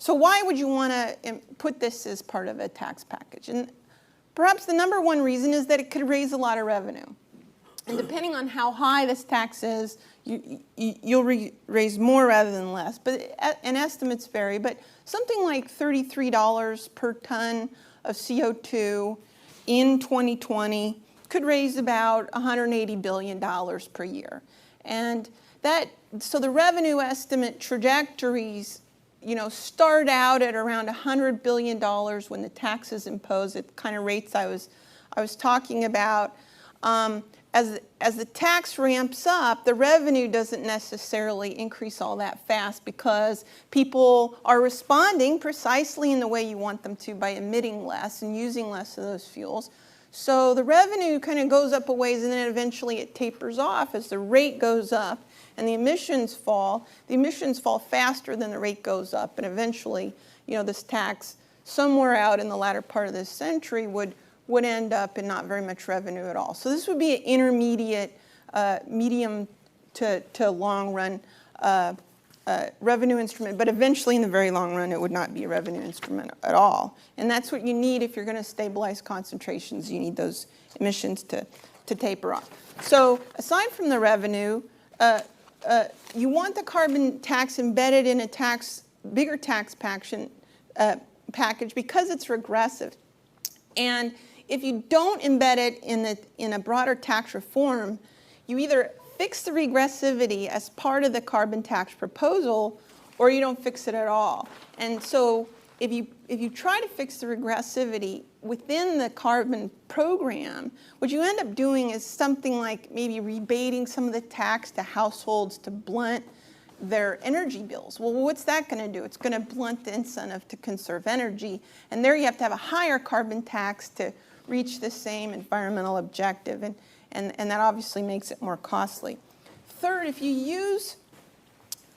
So why would you want to put this as part of a tax package? And perhaps the number one reason is that it could raise a lot of revenue. And depending on how high this tax is, you'll raise more rather than less. And estimates vary, but something like $33 per ton of CO2 in 2020 could raise about $180 billion per year. And so the revenue estimate trajectories, start out at around $100 billion when the tax is imposed at the kind of rates I was talking about. As the tax ramps up, the revenue doesn't necessarily increase all that fast because people are responding precisely in the way you want them to by emitting less and using less of those fuels. So the revenue kind of goes up a ways and then eventually it tapers off as the rate goes up and the emissions fall. The emissions fall faster than the rate goes up, and eventually, this tax somewhere out in the latter part of this century would end up in not very much revenue at all. So this would be an intermediate, medium to long run revenue instrument, but eventually in the very long run it would not be a revenue instrument at all. And that's what you need if you're going to stabilize concentrations. You need those emissions to taper off. So aside from the revenue, you want the carbon tax embedded in a bigger tax package because it's regressive. And if you don't embed it in a broader tax reform, you either fix the regressivity as part of the carbon tax proposal, or you don't fix it at all. And so if you try to fix the regressivity within the carbon program, what you end up doing is something like maybe rebating some of the tax to households to blunt their energy bills. Well, what's that going to do? It's going to blunt the incentive to conserve energy. And there you have to have a higher carbon tax to reach the same environmental objective. And that obviously makes it more costly. Third, if you use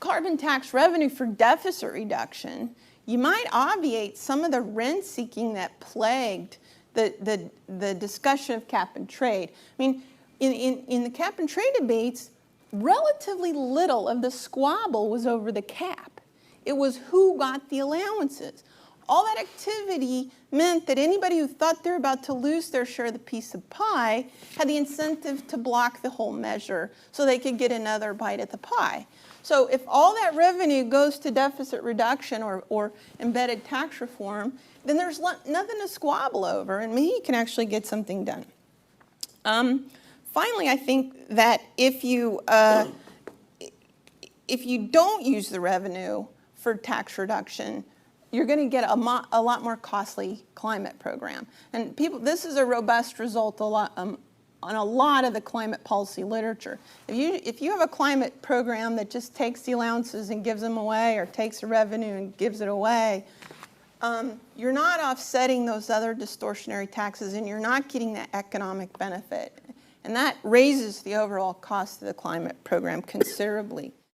carbon tax revenue for deficit reduction, you might obviate some of the rent-seeking that plagued the discussion of cap and trade. I mean, in the cap and trade debates, relatively little of the squabble was over the cap. It was who got the allowances. All that activity meant that anybody who thought they're about to lose their share of the piece of pie had the incentive to block the whole measure so they could get another bite at the pie. So if all that revenue goes to deficit reduction or embedded tax reform, then there's nothing to squabble over, and maybe you can actually get something done. Finally, I think that if you don't use the revenue for tax reduction, you're going to get a lot more costly climate program. And this is a robust result on a lot of the climate policy literature. If you have a climate program that just takes the allowances and gives them away, or takes the revenue and gives it away, you're not offsetting those other distortionary taxes, and you're not getting that economic benefit. And that raises the overall cost of the climate program considerably.